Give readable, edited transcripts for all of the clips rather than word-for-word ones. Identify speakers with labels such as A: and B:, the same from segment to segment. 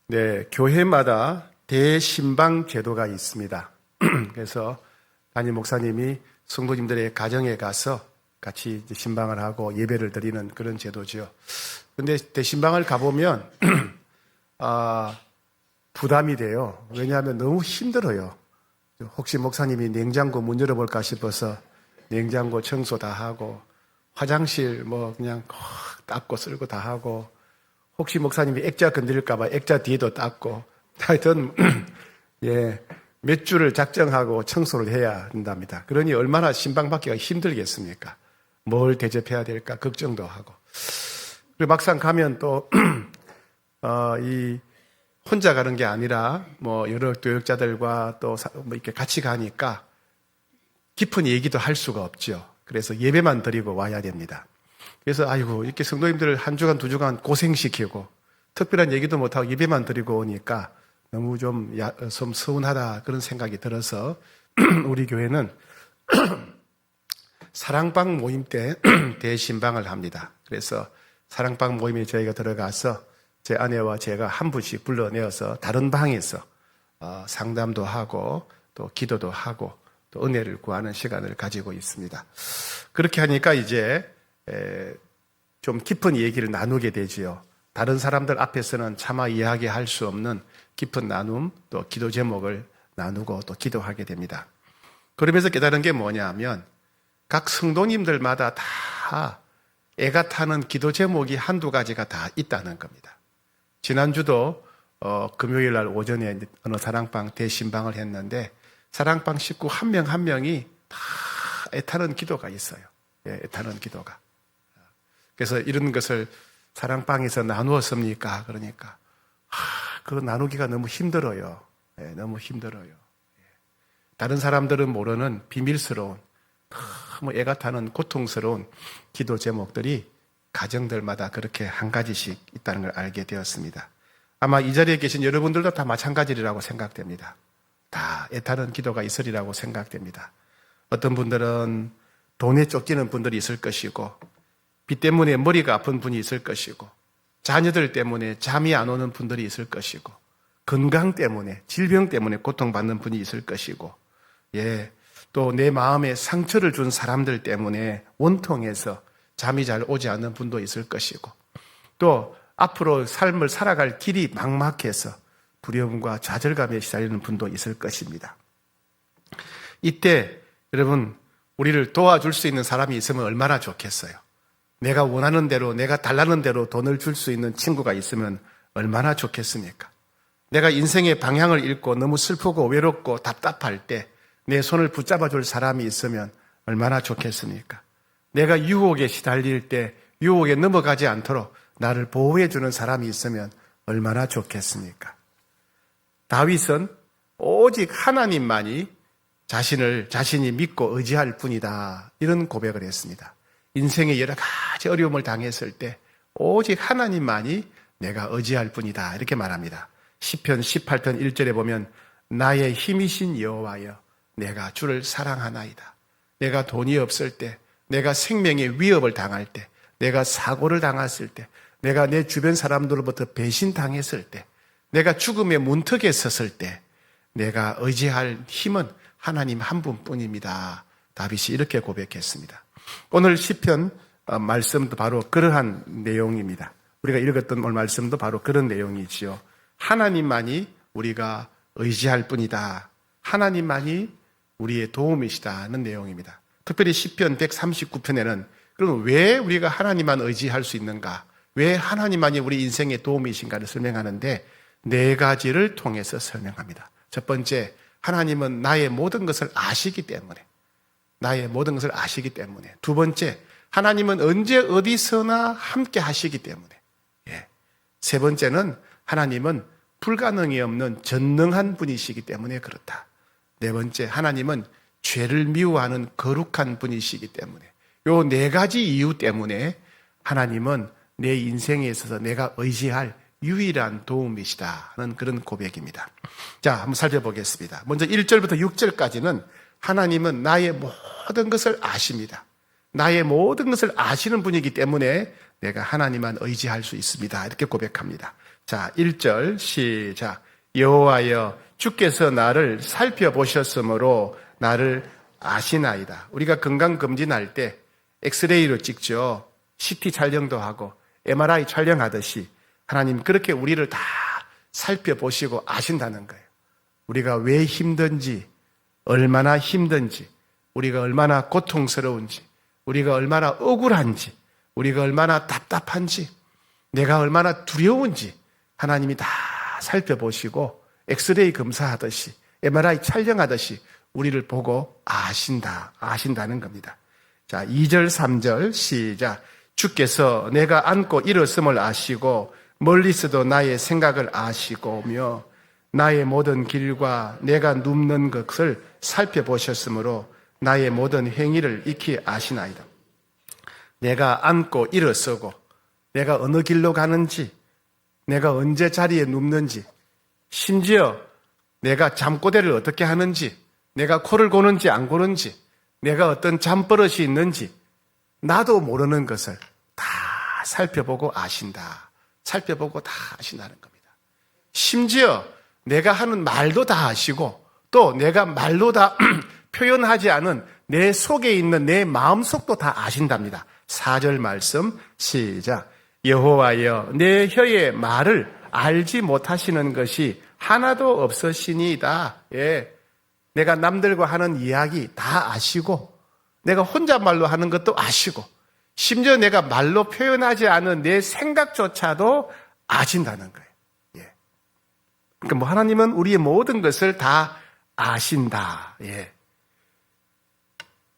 A: 네, 교회마다 대신방 제도가 있습니다. 그래서 담임 목사님이 성도님들의 가정에 가서 같이 이제 신방을 하고 예배를 드리는 그런 제도죠. 근데 대신방을 가보면 부담이 돼요. 왜냐하면 너무 힘들어요. 혹시 목사님이 냉장고 문 열어볼까 싶어서 냉장고 청소 다 하고 화장실 뭐 그냥 닦고 쓸고 다 하고 혹시 목사님이 액자 건드릴까봐 액자 뒤에도 닦고 하여튼 몇 주를 작정하고 청소를 해야 된답니다. 그러니 얼마나 신방 받기가 힘들겠습니까? 뭘 대접해야 될까 걱정도 하고. 그리고 막상 가면 또 혼자 가는 게 아니라 뭐 여러 교역자들과 또 뭐 이렇게 같이 가니까 깊은 얘기도 할 수가 없죠. 그래서 예배만 드리고 와야 됩니다. 그래서 아이고 이렇게 성도님들을 한 주간 두 주간 고생시키고 특별한 얘기도 못하고 예배만 드리고 오니까 너무 좀 서운하다 그런 생각이 들어서 우리 교회는 사랑방 모임 때 대신방을 합니다. 그래서 사랑방 모임에 저희가 들어가서 제 아내와 제가 한 분씩 불러내어서 다른 방에서 상담도 하고 또 기도도 하고 또 은혜를 구하는 시간을 가지고 있습니다. 그렇게 하니까 이제 좀 깊은 얘기를 나누게 되지요. 다른 사람들 앞에서는 차마 이야기할 수 없는 깊은 나눔 또 기도 제목을 나누고 또 기도하게 됩니다. 그러면서 깨달은 게 뭐냐면 각 성도님들마다 다 애가 타는 기도 제목이 한두 가지가 다 있다는 겁니다. 지난주도 금요일 날 오전에 어느 사랑방 대신방을 했는데 사랑방 식구 한 명 한 명이 다 애타는 기도가 있어요. 애타는 기도가. 그래서 이런 것을 사랑방에서 나누었습니까? 그러니까 그거 나누기가 너무 힘들어요. 너무 힘들어요. 다른 사람들은 모르는 비밀스러운 너무 애가 타는 고통스러운 기도 제목들이 가정들마다 그렇게 한 가지씩 있다는 걸 알게 되었습니다. 아마 이 자리에 계신 여러분들도 다 마찬가지라고 생각됩니다. 다 애타는 기도가 있으리라고 생각됩니다. 어떤 분들은 돈에 쫓기는 분들이 있을 것이고 빚 때문에 머리가 아픈 분이 있을 것이고 자녀들 때문에 잠이 안 오는 분들이 있을 것이고 건강 때문에 질병 때문에 고통받는 분이 있을 것이고 또 내 마음에 상처를 준 사람들 때문에 원통해서 잠이 잘 오지 않는 분도 있을 것이고 또 앞으로 삶을 살아갈 길이 막막해서 두려움과 좌절감에 시달리는 분도 있을 것입니다. 이때 여러분 우리를 도와줄 수 있는 사람이 있으면 얼마나 좋겠어요. 내가 원하는 대로 내가 달라는 대로 돈을 줄 수 있는 친구가 있으면 얼마나 좋겠습니까? 내가 인생의 방향을 잃고 너무 슬프고 외롭고 답답할 때 내 손을 붙잡아 줄 사람이 있으면 얼마나 좋겠습니까? 내가 유혹에 시달릴 때 유혹에 넘어가지 않도록 나를 보호해 주는 사람이 있으면 얼마나 좋겠습니까? 다윗은 오직 하나님만이 자신이 믿고 의지할 뿐이다. 이런 고백을 했습니다. 인생의 여러 가지 어려움을 당했을 때 오직 하나님만이 내가 의지할 뿐이다. 이렇게 말합니다. 시편 18편 1절에 보면 나의 힘이신 여호와여 내가 주를 사랑하나이다. 내가 돈이 없을 때, 내가 생명의 위협을 당할 때, 내가 사고를 당했을 때, 내가 내 주변 사람들로부터 배신당했을 때, 내가 죽음의 문턱에 섰을 때 내가 의지할 힘은 하나님 한 분뿐입니다. 다윗이 이렇게 고백했습니다. 오늘 시편 말씀도 바로 그러한 내용입니다. 우리가 읽었던 오늘 말씀도 바로 그런 내용이지요. 하나님만이 우리가 의지할 뿐이다. 하나님만이 우리의 도움이시다는 내용입니다. 특별히 시편 139편에는 그럼 왜 우리가 하나님만 의지할 수 있는가? 왜 하나님만이 우리 인생의 도움이신가를 설명하는데 네 가지를 통해서 설명합니다. 첫 번째, 하나님은 나의 모든 것을 아시기 때문에. 두 번째, 하나님은 언제 어디서나 함께 하시기 때문에. 세 번째는 하나님은 불가능이 없는 전능한 분이시기 때문에 그렇다. 네 번째, 하나님은 죄를 미워하는 거룩한 분이시기 때문에. 요 네 가지 이유 때문에 하나님은 내 인생에 있어서 내가 의지할 유일한 도움이시다는 그런 고백입니다. 자, 한번 살펴보겠습니다. 먼저 1절부터 6절까지는 하나님은 나의 모든 것을 아십니다. 나의 모든 것을 아시는 분이기 때문에 내가 하나님만 의지할 수 있습니다. 이렇게 고백합니다. 자, 1절 시작. 여호와여 주께서 나를 살펴보셨으므로 나를 아시나이다. 우리가 건강검진할 때 엑스레이로 찍죠. CT 촬영도 하고 MRI 촬영하듯이 하나님 그렇게 우리를 다 살펴보시고 아신다는 거예요. 우리가 왜 힘든지, 얼마나 힘든지, 우리가 얼마나 고통스러운지, 우리가 얼마나 억울한지, 우리가 얼마나 답답한지, 내가 얼마나 두려운지 하나님이 다 살펴보시고 엑스레이 검사하듯이 MRI 촬영하듯이 우리를 보고 아신다는 겁니다. 자, 2절 3절 시작. 주께서 내가 앉고 일었음을 아시고 멀리서도 나의 생각을 아시고며 나의 모든 길과 내가 눕는 것을 살펴보셨으므로 나의 모든 행위를 익히 아시나이다. 내가 앉고 일어서고 내가 어느 길로 가는지, 내가 언제 자리에 눕는지, 심지어 내가 잠꼬대를 어떻게 하는지, 내가 코를 고는지 안 고는지, 내가 어떤 잠버릇이 있는지 나도 모르는 것을 다 살펴보고 아신다. 살펴보고 다 아신다는 겁니다. 심지어 내가 하는 말도 다 아시고 또 내가 말로 다 표현하지 않은 내 속에 있는 내 마음속도 다 아신답니다. 4절 말씀 시작. 여호와여 내 혀의 말을 알지 못하시는 것이 하나도 없으시니이다. 예. 내가 남들과 하는 이야기 다 아시고 내가 혼잣말로 하는 것도 아시고 심지어 내가 말로 표현하지 않은 내 생각조차도 아신다는 거예요. 예. 그러니까 뭐 하나님은 우리의 모든 것을 다 아신다. 예.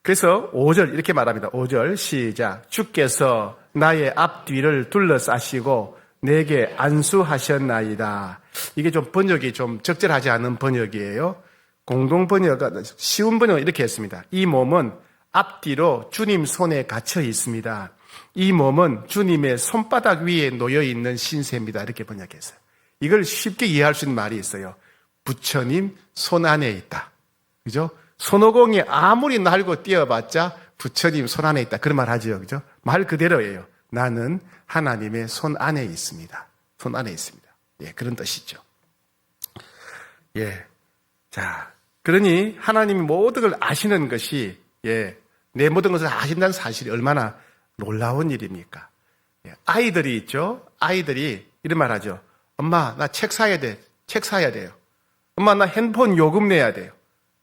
A: 그래서 5절 이렇게 말합니다. 5절 시작. 주께서 나의 앞뒤를 둘러싸시고 내게 안수하셨나이다. 이게 좀 번역이 좀 적절하지 않은 번역이에요. 공동 번역은 쉬운 번역은 이렇게 했습니다. 이 몸은 앞뒤로 주님 손에 갇혀 있습니다. 이 몸은 주님의 손바닥 위에 놓여 있는 신세입니다. 이렇게 번역했어요. 이걸 쉽게 이해할 수 있는 말이 있어요. 부처님 손 안에 있다. 그죠? 손오공이 아무리 날고 뛰어봤자 부처님 손 안에 있다. 그런 말 하죠. 그죠? 말 그대로예요. 나는 하나님의 손 안에 있습니다. 손 안에 있습니다. 예, 그런 뜻이죠. 예. 자, 그러니 하나님이 모든 걸 아시는 것이 내 모든 것을 아신다는 사실이 얼마나 놀라운 일입니까? 아이들이 있죠. 아이들이 이런 말 하죠. 엄마 나 책 사야 돼. 책 사야 돼요. 엄마 나 핸드폰 요금 내야 돼요.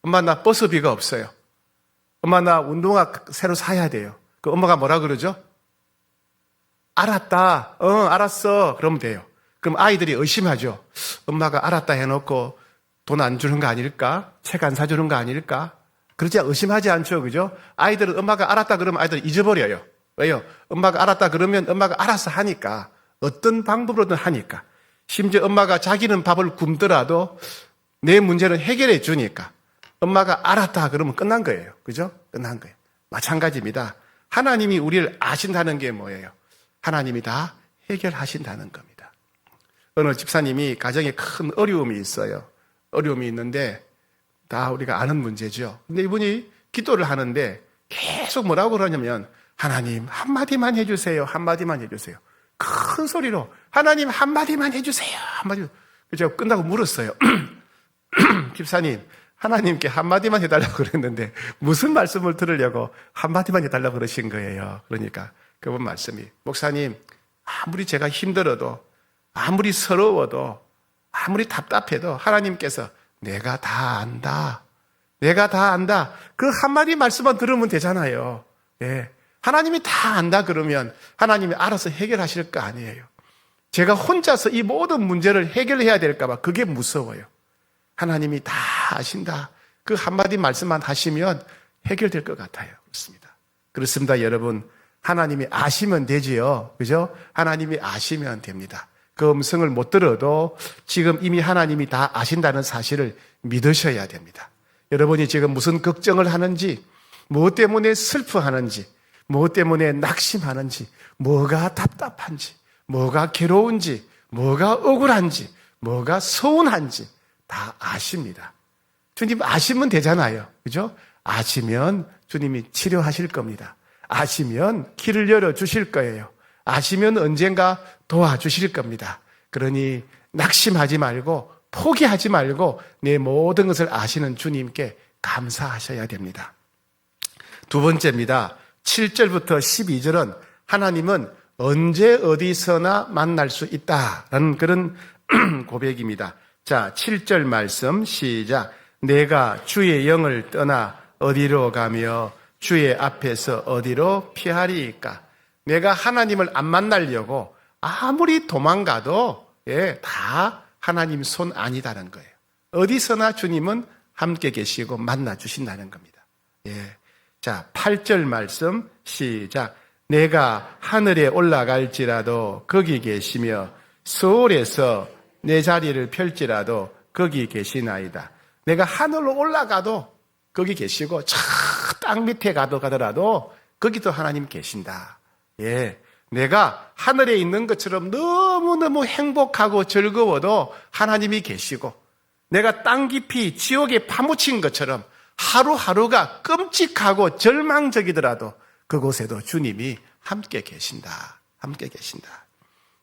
A: 엄마 나 버스비가 없어요. 엄마 나 운동화 새로 사야 돼요. 그 엄마가 뭐라 그러죠? 알았다. 알았어. 그러면 돼요. 그럼 아이들이 의심하죠. 엄마가 알았다 해놓고 돈 안 주는 거 아닐까? 책 안 사주는 거 아닐까? 그렇지 의심하지 않죠. 그죠? 아이들은 엄마가 알았다 그러면 아이들은 잊어버려요. 왜요? 엄마가 알았다 그러면 엄마가 알아서 하니까. 어떤 방법으로든 하니까. 심지어 엄마가 자기는 밥을 굶더라도 내 문제는 해결해 주니까. 엄마가 알았다 그러면 끝난 거예요. 그죠? 끝난 거예요. 마찬가지입니다. 하나님이 우리를 아신다는 게 뭐예요? 하나님이 다 해결하신다는 겁니다. 어느 집사님이 가정에 큰 어려움이 있어요. 어려움이 있는데 다 우리가 아는 문제죠. 근데 이분이 기도를 하는데 계속 뭐라고 그러냐면 하나님 한마디만 해주세요. 한마디만 해주세요. 큰 소리로 하나님 한마디만 해주세요. 한마디. 제가 끝나고 물었어요. 집사님 하나님께 한마디만 해달라고 그랬는데 무슨 말씀을 들으려고 한마디만 해달라고 그러신 거예요. 그러니까 그분 말씀이 목사님 아무리 제가 힘들어도 아무리 서러워도 아무리 답답해도 하나님께서 내가 다 안다. 내가 다 안다. 그 한마디 말씀만 들으면 되잖아요. 예. 하나님이 다 안다 그러면 하나님이 알아서 해결하실 거 아니에요. 제가 혼자서 이 모든 문제를 해결해야 될까 봐 그게 무서워요. 하나님이 다 아신다. 그 한마디 말씀만 하시면 해결될 것 같아요. 그렇습니다. 그렇습니다, 여러분. 하나님이 아시면 되지요. 그죠? 하나님이 아시면 됩니다. 그 음성을 못 들어도 지금 이미 하나님이 다 아신다는 사실을 믿으셔야 됩니다. 여러분이 지금 무슨 걱정을 하는지, 무엇 때문에 슬퍼하는지, 무엇 때문에 낙심하는지, 뭐가 답답한지, 뭐가 괴로운지, 뭐가 억울한지, 뭐가 서운한지 다 아십니다. 주님 아시면 되잖아요. 그죠? 아시면 주님이 치료하실 겁니다. 아시면 길을 열어주실 거예요. 아시면 언젠가 도와주실 겁니다. 그러니 낙심하지 말고 포기하지 말고 내 모든 것을 아시는 주님께 감사하셔야 됩니다. 두 번째입니다. 7절부터 12절은 하나님은 언제 어디서나 만날 수 있다라는 그런 고백입니다. 자, 7절 말씀 시작. 내가 주의 영을 떠나 어디로 가며 주의 앞에서 어디로 피하리이까. 내가 하나님을 안 만나려고 아무리 도망가도 다 하나님 손 아니다는 거예요. 어디서나 주님은 함께 계시고 만나 주신다는 겁니다. 자, 8절 말씀 시작. 내가 하늘에 올라갈지라도 거기 계시며 서울에서 내 자리를 펼지라도 거기 계시나이다. 내가 하늘로 올라가도 거기 계시고 저 땅 밑에 가더라도 거기도 하나님 계신다. 내가 하늘에 있는 것처럼 너무너무 행복하고 즐거워도 하나님이 계시고, 내가 땅 깊이 지옥에 파묻힌 것처럼 하루하루가 끔찍하고 절망적이더라도 그곳에도 주님이 함께 계신다. 함께 계신다.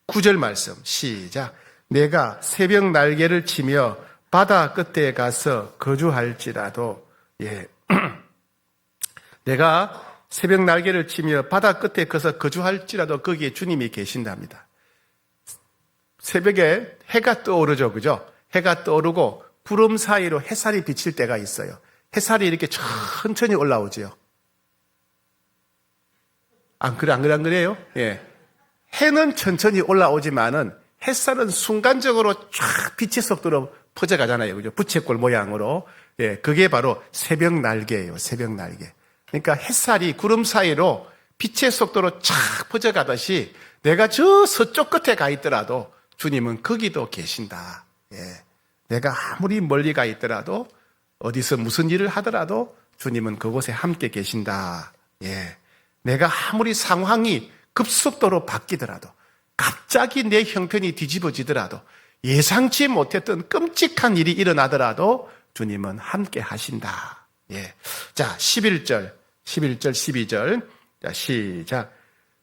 A: 9절 말씀 시작. 내가 새벽 날개를 치며 바다 끝에 가서 거주할지라도 내가 새벽 날개를 치며 바다 끝에 가서 거주할지라도 거기에 주님이 계신답니다. 새벽에 해가 떠오르죠. 그죠? 해가 떠오르고 구름 사이로 햇살이 비칠 때가 있어요. 햇살이 이렇게 천천히 올라오죠. 안 그래요? 해는 천천히 올라오지만은 햇살은 순간적으로 쫙 빛의 속도로 퍼져가잖아요. 그죠? 부채꼴 모양으로. 그게 바로 새벽 날개예요. 새벽 날개. 그러니까 햇살이 구름 사이로 빛의 속도로 쫙 퍼져가듯이 내가 저 서쪽 끝에 가 있더라도 주님은 거기도 계신다. 내가 아무리 멀리 가 있더라도 어디서 무슨 일을 하더라도 주님은 그곳에 함께 계신다. 내가 아무리 상황이 급속도로 바뀌더라도, 갑자기 내 형편이 뒤집어지더라도, 예상치 못했던 끔찍한 일이 일어나더라도 주님은 함께 하신다. 자, 11절, 12절. 자, 시작.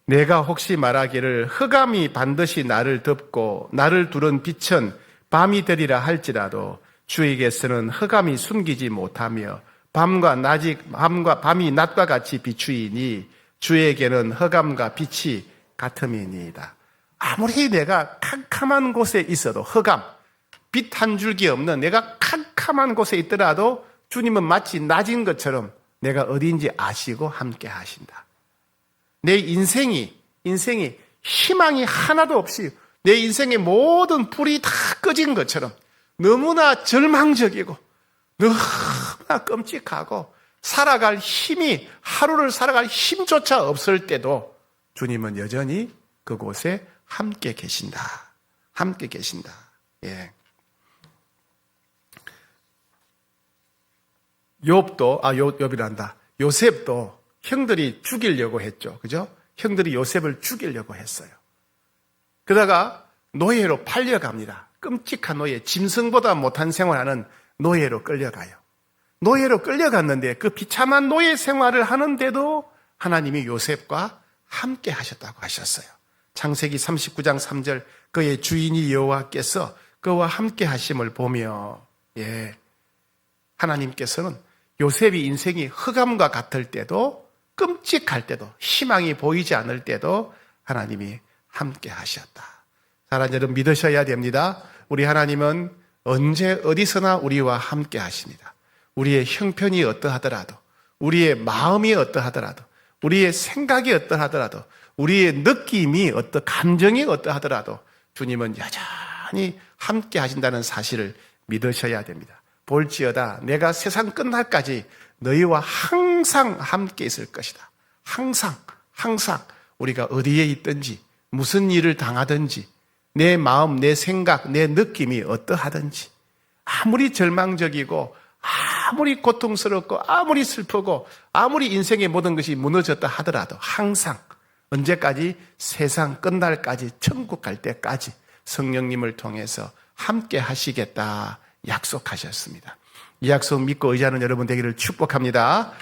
A: 내가 혹시 말하기를 흑암이 반드시 나를 덮고 나를 두른 빛은 밤이 되리라 할지라도 주에게서는 흑암이 숨기지 못하며 밤과 밤이 낮과 같이 비추이니 주에게는 흑암과 빛이 같음이니이다. 아무리 내가 캄캄한 곳에 있어도, 흑암, 빛 한 줄기 없는 내가 캄캄한 곳에 있더라도 주님은 마치 낮인 것처럼 내가 어디인지 아시고 함께 하신다. 내 인생이 희망이 하나도 없이 내 인생의 모든 불이 다 꺼진 것처럼 너무나 절망적이고 너무나 끔찍하고 하루를 살아갈 힘조차 없을 때도 주님은 여전히 그곳에 함께 계신다. 함께 계신다. 요셉도 형들이 죽이려고 했죠. 그죠? 형들이 요셉을 죽이려고 했어요. 그러다가 노예로 팔려갑니다. 끔찍한 노예, 짐승보다 못한 생활하는 노예로 끌려가요. 노예로 끌려갔는데 그 비참한 노예 생활을 하는데도 하나님이 요셉과 함께 하셨다고 하셨어요. 창세기 39장 3절, 그의 주인이 여호와께서 그와 함께 하심을 보며, 하나님께서는 요셉이 인생이 흑암과 같을 때도, 끔찍할 때도, 희망이 보이지 않을 때도 하나님이 함께 하셨다. 사랑하는 여러분, 믿으셔야 됩니다. 우리 하나님은 언제 어디서나 우리와 함께 하십니다. 우리의 형편이 어떠하더라도, 우리의 마음이 어떠하더라도, 우리의 생각이 어떠하더라도, 우리의 느낌이 감정이 어떠하더라도 주님은 여전히 함께 하신다는 사실을 믿으셔야 됩니다. 볼지어다 내가 세상 끝날까지 너희와 항상 함께 있을 것이다. 항상 우리가 어디에 있든지, 무슨 일을 당하든지, 내 마음, 내 생각, 내 느낌이 어떠하든지, 아무리 절망적이고 아무리 고통스럽고 아무리 슬프고 아무리 인생의 모든 것이 무너졌다 하더라도 항상, 언제까지? 세상 끝날까지, 천국 갈 때까지 성령님을 통해서 함께 하시겠다 약속하셨습니다. 이 약속 믿고 의지하는 여러분 되기를 축복합니다.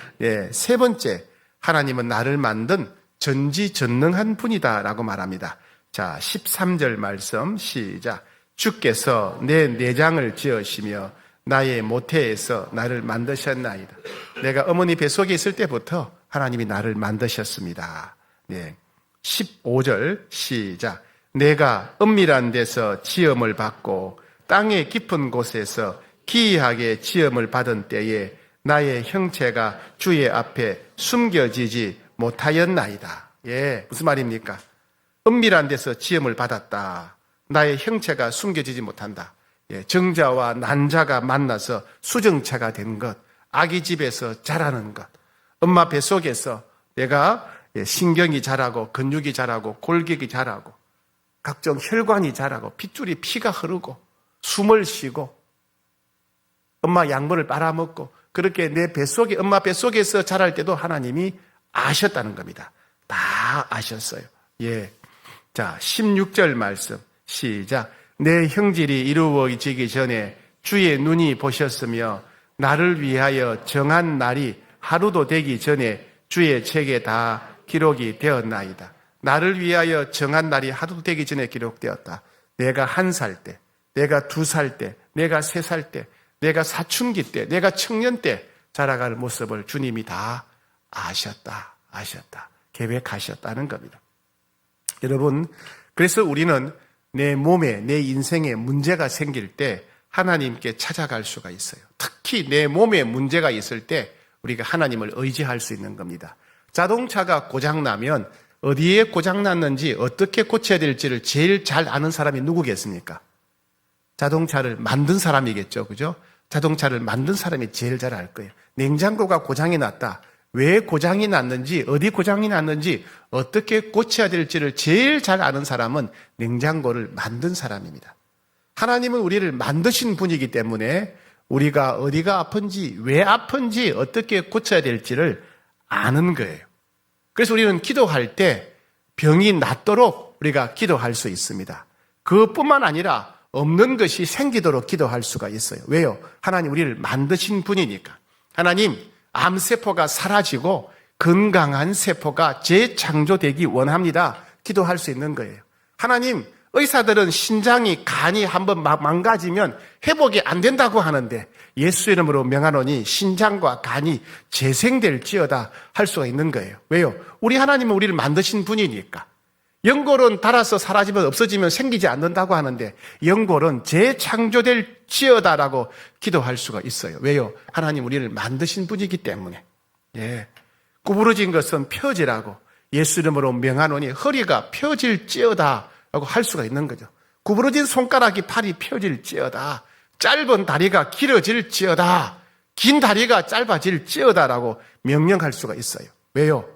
A: 세 번째, 하나님은 나를 만든 전지전능한 분이다 라고 말합니다. 자, 13절 말씀 시작. 주께서 내 내장을 지으시며 나의 모태에서 나를 만드셨나이다. 내가 어머니 뱃속에 있을 때부터 하나님이 나를 만드셨습니다. 네. 15절 시작. 내가 은밀한 데서 지음을 받고 땅의 깊은 곳에서 기이하게 지음을 받은 때에 나의 형체가 주의 앞에 숨겨지지 못하였나이다. 예, 무슨 말입니까? 은밀한 데서 지음을 받았다. 나의 형체가 숨겨지지 못한다. 예, 정자와 난자가 만나서 수정체가 된 것, 아기 집에서 자라는 것, 엄마 뱃속에서 내가 신경이 자라고 근육이 자라고 골격이 자라고 각종 혈관이 자라고 핏줄이 피가 흐르고 숨을 쉬고 엄마 양모를 빨아먹고 그렇게 내 뱃속에 엄마 뱃속에서 자랄 때도 하나님이 아셨다는 겁니다. 다 아셨어요. 예. 자, 16절 말씀 시작. 내 형질이 이루어지기 전에 주의 눈이 보셨으며 나를 위하여 정한 날이 하루도 되기 전에 주의 책에 다 기록이 되었나이다. 나를 위하여 정한 날이 하루도 되기 전에 기록되었다. 내가 1살 때, 내가 2살 때, 내가 3살 때, 내가 사춘기 때, 내가 청년 때 자라갈 모습을 주님이 다 아셨다. 계획하셨다는 겁니다. 여러분, 그래서 우리는 내 몸에, 내 인생에 문제가 생길 때 하나님께 찾아갈 수가 있어요. 특히 내 몸에 문제가 있을 때 우리가 하나님을 의지할 수 있는 겁니다. 자동차가 고장나면 어디에 고장났는지 어떻게 고쳐야 될지를 제일 잘 아는 사람이 누구겠습니까? 자동차를 만든 사람이겠죠. 그죠? 자동차를 만든 사람이 제일 잘 알 거예요. 냉장고가 고장이 났다. 왜 고장이 났는지, 어디 고장이 났는지, 어떻게 고쳐야 될지를 제일 잘 아는 사람은 냉장고를 만든 사람입니다. 하나님은 우리를 만드신 분이기 때문에 우리가 어디가 아픈지, 왜 아픈지, 어떻게 고쳐야 될지를 아는 거예요. 그래서 우리는 기도할 때 병이 낫도록 우리가 기도할 수 있습니다. 그뿐만 아니라 없는 것이 생기도록 기도할 수가 있어요. 왜요? 하나님 우리를 만드신 분이니까. 하나님, 암세포가 사라지고 건강한 세포가 재창조되기 원합니다. 기도할 수 있는 거예요. 하나님, 의사들은 신장이, 간이 한번 망가지면 회복이 안 된다고 하는데 예수 이름으로 명하노니 신장과 간이 재생될지어다 할 수가 있는 거예요. 왜요? 우리 하나님은 우리를 만드신 분이니까. 연골은 닳아서 사라지면 없어지면 생기지 않는다고 하는데 연골은 재창조될지어다라고 기도할 수가 있어요. 왜요? 하나님 우리를 만드신 분이기 때문에. 예. 구부러진 것은 펴지라고 예수 이름으로 명하노니 허리가 펴질지어다 라고 할 수가 있는 거죠. 구부러진 손가락이 팔이 펴질지어다. 짧은 다리가 길어질지어다. 긴 다리가 짧아질지어다라고 명령할 수가 있어요. 왜요?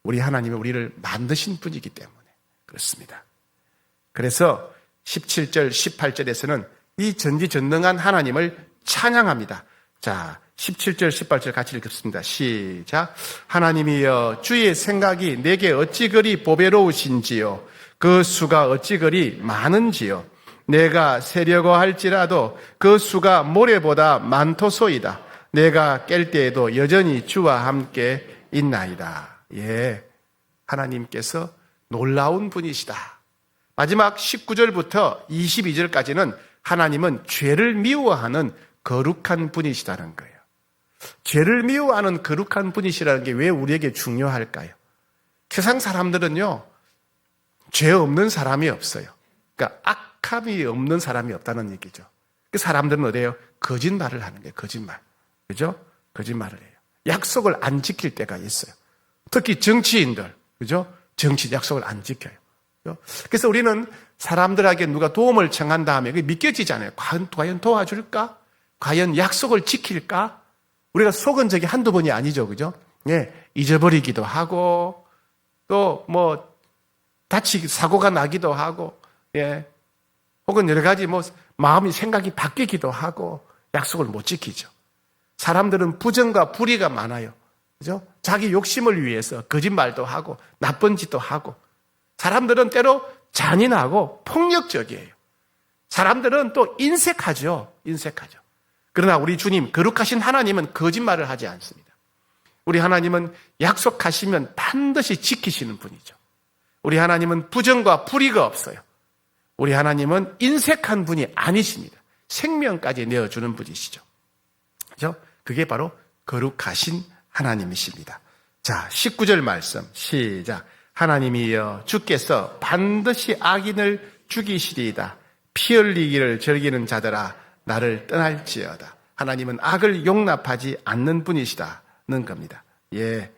A: 우리 하나님은 우리를 만드신 분이기 때문에 그렇습니다. 그래서 17절, 18절에서는 이 전지전능한 하나님을 찬양합니다. 자, 17절, 18절 같이 읽겠습니다. 시작. 하나님이여 주의 생각이 내게 어찌 그리 보배로우신지요. 그 수가 어찌 그리 많은지요. 내가 세려고 할지라도 그 수가 모래보다 많도소이다. 내가 깰 때에도 여전히 주와 함께 있나이다. 예, 하나님께서 놀라운 분이시다. 마지막 19절부터 22절까지는 하나님은 죄를 미워하는 거룩한 분이시다는 거예요. 죄를 미워하는 거룩한 분이시라는 게 왜 우리에게 중요할까요? 세상 사람들은요, 죄 없는 사람이 없어요. 그러니까 악함이 없는 사람이 없다는 얘기죠. 그 사람들은 어때요? 거짓말을 하는 거예요. 거짓말. 그죠? 거짓말을 해요. 약속을 안 지킬 때가 있어요. 특히 정치인들. 그죠? 정치 약속을 안 지켜요. 그죠? 그래서 우리는 사람들에게 누가 도움을 청한 다음에 그게 믿겨지잖아요. 과연 도와줄까? 과연 약속을 지킬까? 우리가 속은 적이 한두 번이 아니죠. 그죠? 예, 잊어버리기도 하고, 또 사고가 나기도 하고, 예, 혹은 여러 가지 마음이 생각이 바뀌기도 하고, 약속을 못 지키죠. 사람들은 부정과 불의가 많아요. 그죠? 자기 욕심을 위해서 거짓말도 하고, 나쁜 짓도 하고, 사람들은 때로 잔인하고 폭력적이에요. 사람들은 또 인색하죠. 그러나 우리 주님, 거룩하신 하나님은 거짓말을 하지 않습니다. 우리 하나님은 약속하시면 반드시 지키시는 분이죠. 우리 하나님은 부정과 불의가 없어요. 우리 하나님은 인색한 분이 아니십니다. 생명까지 내어주는 분이시죠. 그죠? 그게 바로 거룩하신 하나님이십니다. 자, 19절 말씀 시작. 하나님이여 주께서 반드시 악인을 죽이시리이다. 피 흘리기를 즐기는 자들아 나를 떠날지어다. 하나님은 악을 용납하지 않는 분이시다는 겁니다. 예,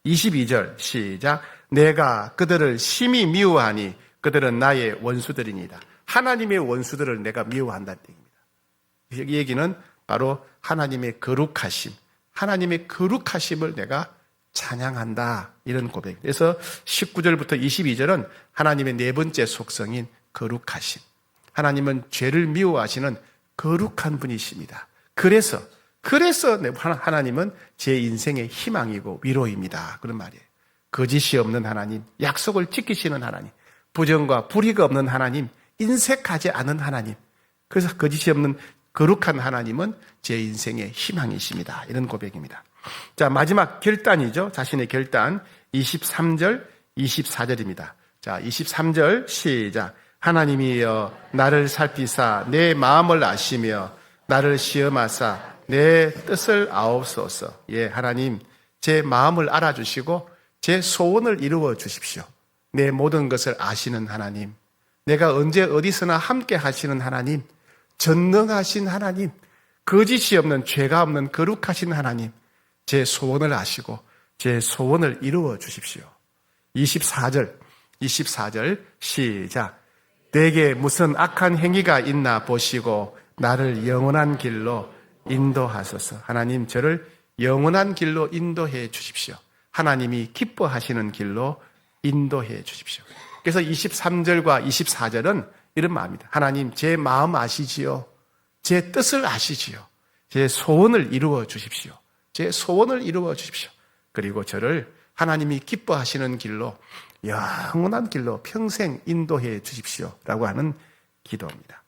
A: 22절 시작. 내가 그들을 심히 미워하니 그들은 나의 원수들이니이다. 하나님의 원수들을 내가 미워한다는 얘기입니다. 이 얘기는 바로 하나님의 거룩하심, 하나님의 거룩하심을 내가 찬양한다, 이런 고백. 그래서 19절부터 22절은 하나님의 네 번째 속성인 거룩하심. 하나님은 죄를 미워하시는 거룩한 분이십니다. 그래서 하나님은 제 인생의 희망이고 위로입니다. 그런 말이에요. 거짓이 없는 하나님, 약속을 지키시는 하나님, 부정과 불의가 없는 하나님, 인색하지 않은 하나님. 그래서 거짓이 없는 거룩한 하나님은 제 인생의 희망이십니다. 이런 고백입니다. 자, 마지막 결단이죠. 자신의 결단. 23절, 24절입니다. 자, 23절 시작. 하나님이여 나를 살피사 내 마음을 아시며 나를 시험하사 내 뜻을 아옵소서. 예, 하나님 제 마음을 알아주시고 제 소원을 이루어 주십시오. 내 모든 것을 아시는 하나님, 내가 언제 어디서나 함께 하시는 하나님, 전능하신 하나님, 거짓이 없는 죄가 없는 거룩하신 하나님, 제 소원을 아시고 제 소원을 이루어 주십시오. 24절 시작. 내게 무슨 악한 행위가 있나 보시고 나를 영원한 길로 인도하소서. 하나님 저를 영원한 길로 인도해 주십시오. 하나님이 기뻐하시는 길로 인도해 주십시오. 그래서 23절과 24절은 이런 마음입니다. 하나님 제 마음 아시지요. 제 뜻을 아시지요. 제 소원을 이루어 주십시오. 제 소원을 이루어 주십시오. 그리고 저를 하나님이 기뻐하시는 길로, 영원한 길로 평생 인도해 주십시오 라고 하는 기도입니다.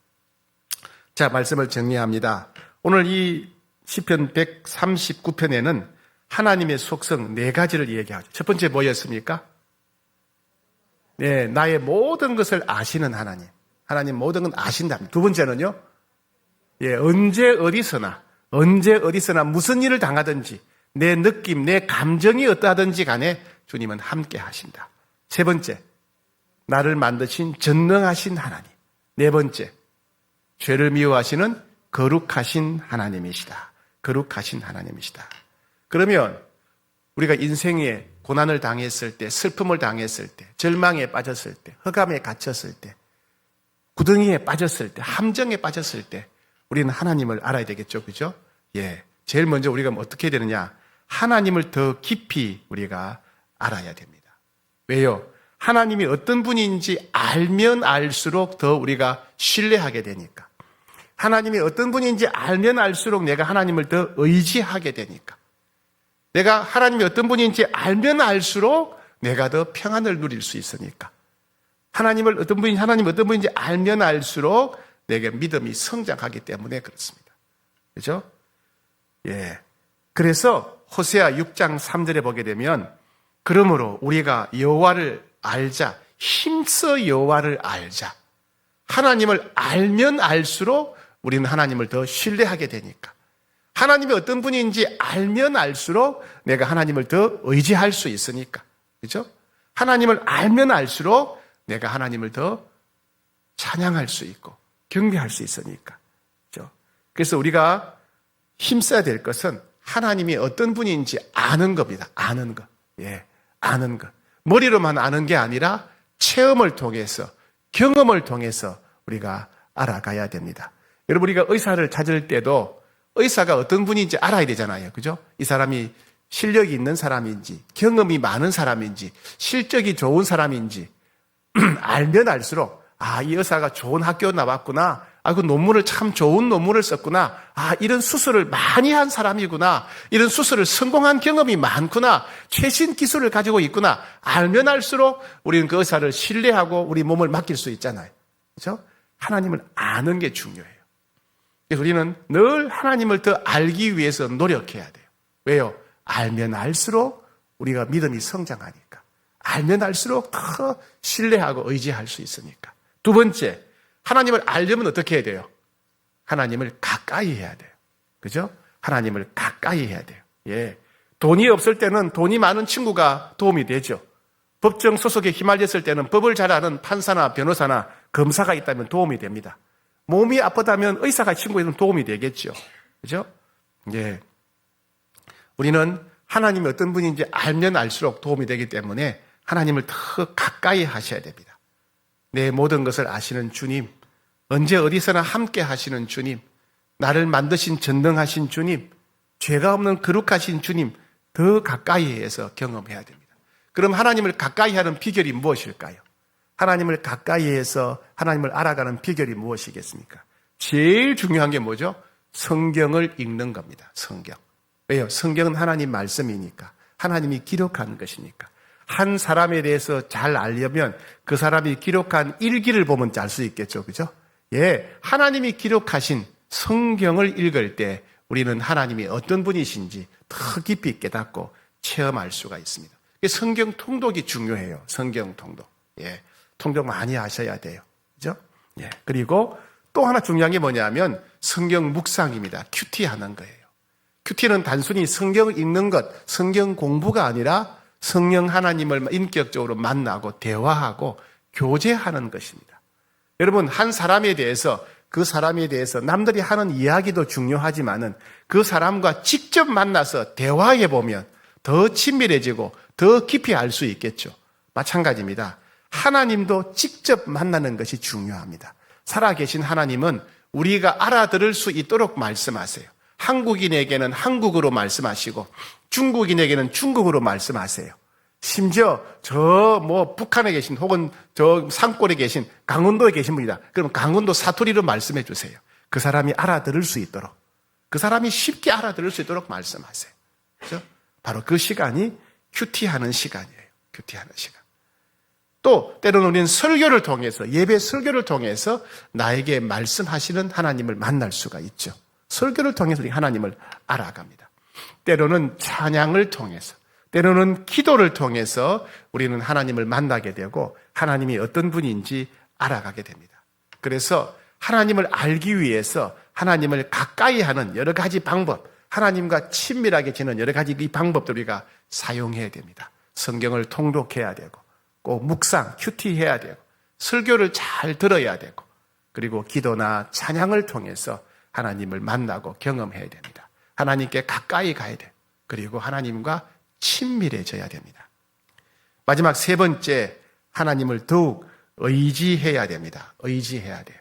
A: 자, 말씀을 정리합니다. 오늘 이 시편 139편에는 하나님의 속성 4가지를 얘기하죠. 첫 번째 뭐였습니까? 네, 나의 모든 것을 아시는 하나님. 하나님 모든 건 아신답니다. 두 번째는요, 예, 언제 어디서나 무슨 일을 당하든지 내 느낌, 내 감정이 어떠하든지 간에 주님은 함께 하신다. 세 번째, 나를 만드신 전능하신 하나님. 네 번째, 죄를 미워하시는 거룩하신 하나님이시다. 거룩하신 하나님이시다. 그러면 우리가 인생에 고난을 당했을 때, 슬픔을 당했을 때, 절망에 빠졌을 때, 흑암에 갇혔을 때, 구덩이에 빠졌을 때, 함정에 빠졌을 때 우리는 하나님을 알아야 되겠죠. 그죠? 예. 제일 먼저 우리가 어떻게 해야 되느냐? 하나님을 더 깊이 우리가 알아야 됩니다. 왜요? 하나님이 어떤 분인지 알면 알수록 더 우리가 신뢰하게 되니까. 하나님이 어떤 분인지 알면 알수록 내가 하나님을 더 의지하게 되니까. 내가 하나님이 어떤 분인지 알면 알수록 내가 더 평안을 누릴 수 있으니까. 하나님 어떤 분인지 알면 알수록 내게 믿음이 성장하기 때문에 그렇습니다. 그렇죠? 예. 그래서 호세아 6장 3절에 보게 되면, 그러므로 우리가 여호와를 알자, 힘써 여호와를 알자. 하나님을 알면 알수록 우리는 하나님을 더 신뢰하게 되니까. 하나님이 어떤 분인지 알면 알수록 내가 하나님을 더 의지할 수 있으니까. 그렇죠? 하나님을 알면 알수록 내가 하나님을 더 찬양할 수 있고 경배할 수 있으니까. 그렇죠? 그래서 우리가 힘써야 될 것은 하나님이 어떤 분인지 아는 겁니다. 아는 것. 예, 아는 것. 머리로만 아는 게 아니라 체험을 통해서, 경험을 통해서 우리가 알아가야 됩니다. 여러분, 우리가 의사를 찾을 때도 의사가 어떤 분인지 알아야 되잖아요. 그죠? 이 사람이 실력이 있는 사람인지, 경험이 많은 사람인지, 실적이 좋은 사람인지 알면 알수록, 이 의사가 좋은 학교 나왔구나. 그 논문을 참 좋은 논문을 썼구나. 이런 수술을 많이 한 사람이구나. 이런 수술을 성공한 경험이 많구나. 최신 기술을 가지고 있구나. 알면 알수록 우리는 그 의사를 신뢰하고 우리 몸을 맡길 수 있잖아요. 그렇죠? 하나님을 아는 게 중요해요. 그래서 우리는 늘 하나님을 더 알기 위해서 노력해야 돼요. 왜요? 알면 알수록 우리가 믿음이 성장하니까. 알면 알수록 더 신뢰하고 의지할 수 있으니까. 두 번째, 하나님을 알려면 어떻게 해야 돼요? 하나님을 가까이 해야 돼요. 그죠? 하나님을 가까이 해야 돼요. 예. 돈이 없을 때는 돈이 많은 친구가 도움이 되죠. 법정 소속에 휘말렸을 때는 법을 잘 아는 판사나 변호사나 검사가 있다면 도움이 됩니다. 몸이 아프다면 의사가 친구에는 도움이 되겠죠. 그죠? 예. 우리는 하나님이 어떤 분인지 알면 알수록 도움이 되기 때문에 하나님을 더 가까이 하셔야 됩니다. 내 모든 것을 아시는 주님, 언제 어디서나 함께 하시는 주님, 나를 만드신 전능하신 주님, 죄가 없는 거룩하신 주님, 더 가까이 해서 경험해야 됩니다. 그럼 하나님을 가까이 하는 비결이 무엇일까요? 하나님을 가까이 해서 하나님을 알아가는 비결이 무엇이겠습니까? 제일 중요한 게 뭐죠? 성경을 읽는 겁니다. 성경. 왜요? 성경은 하나님 말씀이니까. 하나님이 기록한 것이니까. 한 사람에 대해서 잘 알려면 그 사람이 기록한 일기를 보면 알 수 있겠죠. 그죠? 예. 하나님이 기록하신 성경을 읽을 때 우리는 하나님이 어떤 분이신지 더 깊이 깨닫고 체험할 수가 있습니다. 성경 통독이 중요해요. 성경 통독. 예. 통독 많이 하셔야 돼요. 그죠? 예. 그리고 또 하나 중요한 게 뭐냐면 성경 묵상입니다. 큐티 하는 거예요. 큐티는 단순히 성경을 읽는 것, 성경 공부가 아니라 성령 하나님을 인격적으로 만나고 대화하고 교제하는 것입니다. 여러분, 한 사람에 대해서 그 사람에 대해서 남들이 하는 이야기도 중요하지만은 그 사람과 직접 만나서 대화해 보면 더 친밀해지고 더 깊이 알 수 있겠죠. 마찬가지입니다. 하나님도 직접 만나는 것이 중요합니다. 살아계신 하나님은 우리가 알아들을 수 있도록 말씀하세요. 한국인에게는 한국어로 말씀하시고 중국인에게는 중국어로 말씀하세요. 심지어 북한에 계신 혹은 저 산골에 계신 강원도에 계신 분이다. 그럼 강원도 사투리로 말씀해 주세요. 그 사람이 알아들을 수 있도록. 그 사람이 쉽게 알아들을 수 있도록 말씀하세요. 그렇죠? 바로 그 시간이 큐티하는 시간이에요. 큐티하는 시간. 또 때로는 우리는 설교를 통해서 예배 설교를 통해서 나에게 말씀하시는 하나님을 만날 수가 있죠. 설교를 통해서 우리 하나님을 알아갑니다. 때로는 찬양을 통해서 때로는 기도를 통해서 우리는 하나님을 만나게 되고 하나님이 어떤 분인지 알아가게 됩니다. 그래서 하나님을 알기 위해서 하나님을 가까이 하는 여러 가지 방법, 하나님과 친밀하게 지는 여러 가지 이 방법들 우리가 사용해야 됩니다. 성경을 통독해야 되고 꼭 묵상, 큐티해야 되고 설교를 잘 들어야 되고 그리고 기도나 찬양을 통해서 하나님을 만나고 경험해야 됩니다. 하나님께 가까이 가야 돼요. 그리고 하나님과 친밀해져야 됩니다. 마지막 세 번째, 하나님을 더욱 의지해야 됩니다. 의지해야 돼요.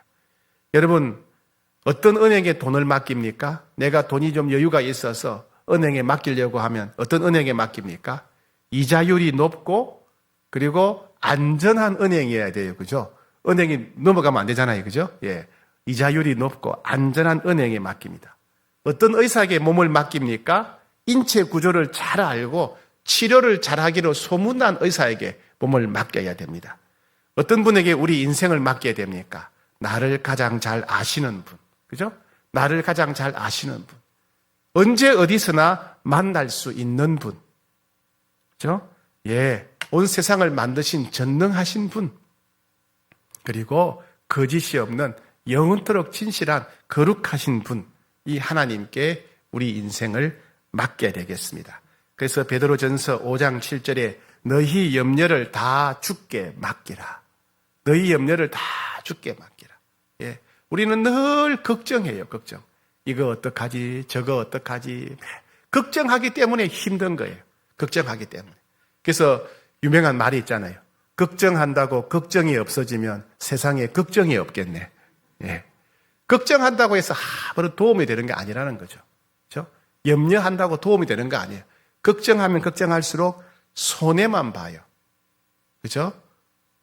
A: 여러분, 어떤 은행에 돈을 맡깁니까? 내가 돈이 좀 여유가 있어서 은행에 맡기려고 하면 어떤 은행에 맡깁니까? 이자율이 높고 그리고 안전한 은행이어야 돼요. 그죠? 은행이 넘어가면 안 되잖아요. 그죠? 예. 이자율이 높고 안전한 은행에 맡깁니다. 어떤 의사에게 몸을 맡깁니까? 인체 구조를 잘 알고 치료를 잘하기로 소문난 의사에게 몸을 맡겨야 됩니다. 어떤 분에게 우리 인생을 맡겨야 됩니까? 나를 가장 잘 아시는 분. 그죠? 나를 가장 잘 아시는 분. 언제 어디서나 만날 수 있는 분. 그죠? 예. 온 세상을 만드신 전능하신 분. 그리고 거짓이 없는 영원토록 진실한 거룩하신 분. 이 하나님께 우리 인생을 맡게 되겠습니다. 그래서 베드로전서 5장 7절에 너희 염려를 다 주께 맡기라. 너희 염려를 다 주께 맡기라. 예. 우리는 늘 걱정해요. 걱정. 이거 어떡하지? 저거 어떡하지? 걱정하기 때문에 힘든 거예요. 걱정하기 때문에. 그래서 유명한 말이 있잖아요. 걱정한다고 걱정이 없어지면 세상에 걱정이 없겠네. 예. 걱정한다고 해서 아무런 도움이 되는 게 아니라는 거죠. 그렇죠? 염려한다고 도움이 되는 거 아니에요. 걱정하면 걱정할수록 손해만 봐요. 그렇죠?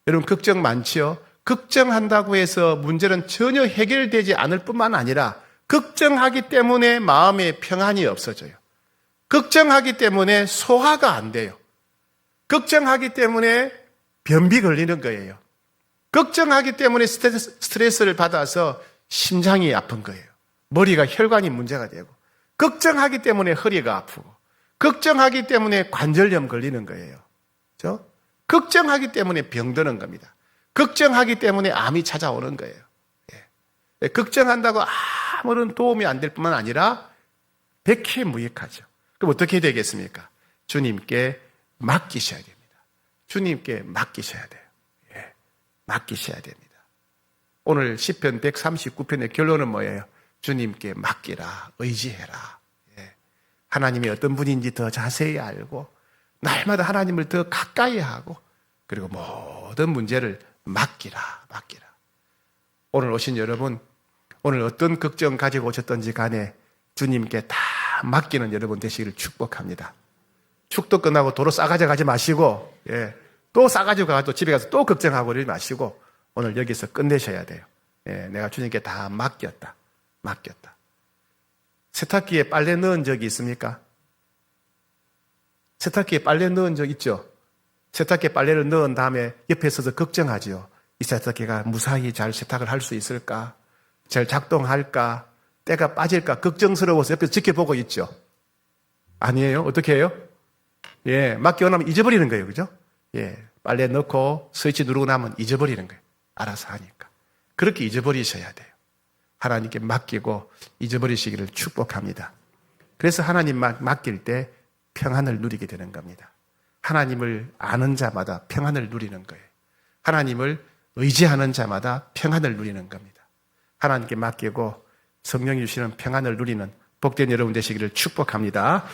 A: 여러분 걱정 많지요? 걱정한다고 해서 문제는 전혀 해결되지 않을 뿐만 아니라 걱정하기 때문에 마음의 평안이 없어져요. 걱정하기 때문에 소화가 안 돼요. 걱정하기 때문에 변비 걸리는 거예요. 걱정하기 때문에 스트레스를 받아서 심장이 아픈 거예요. 머리가 혈관이 문제가 되고 걱정하기 때문에 허리가 아프고 걱정하기 때문에 관절염 걸리는 거예요. 그렇죠? 걱정하기 때문에 병드는 겁니다. 걱정하기 때문에 암이 찾아오는 거예요. 예. 걱정한다고 아무런 도움이 안 될 뿐만 아니라 백해무익하죠. 그럼 어떻게 되겠습니까? 주님께 맡기셔야 됩니다. 주님께 맡기셔야 돼요. 예. 맡기셔야 됩니다. 오늘 시편 139편의 결론은 뭐예요? 주님께 맡기라, 의지해라. 예. 하나님이 어떤 분인지 더 자세히 알고 날마다 하나님을 더 가까이 하고 그리고 모든 문제를 맡기라. 오늘 오신 여러분, 오늘 어떤 걱정 가지고 오셨던지 간에 주님께 다 맡기는 여러분 되시기를 축복합니다. 축도 끝나고 도로 싸가져 가지 마시고, 예, 또 싸가지고 가서 또 집에 가서 또 걱정하고 이러지 마시고 오늘 여기서 끝내셔야 돼요. 예, 내가 주님께 다 맡겼다. 세탁기에 빨래 넣은 적이 있습니까? 세탁기에 빨래 넣은 적 있죠? 세탁기에 빨래를 넣은 다음에 옆에 서서 걱정하지요. 이 세탁기가 무사히 잘 세탁을 할 수 있을까? 잘 작동할까? 때가 빠질까? 걱정스러워서 옆에서 지켜보고 있죠. 아니에요? 어떻게 해요? 예, 맡기고 나면 잊어버리는 거예요. 그죠? 예, 빨래 넣고 스위치 누르고 나면 잊어버리는 거예요. 알아서 하니까. 그렇게 잊어버리셔야 돼요. 하나님께 맡기고 잊어버리시기를 축복합니다. 그래서 하나님만 맡길 때 평안을 누리게 되는 겁니다. 하나님을 아는 자마다 평안을 누리는 거예요. 하나님을 의지하는 자마다 평안을 누리는 겁니다. 하나님께 맡기고 성령이 주시는 평안을 누리는 복된 여러분 되시기를 축복합니다.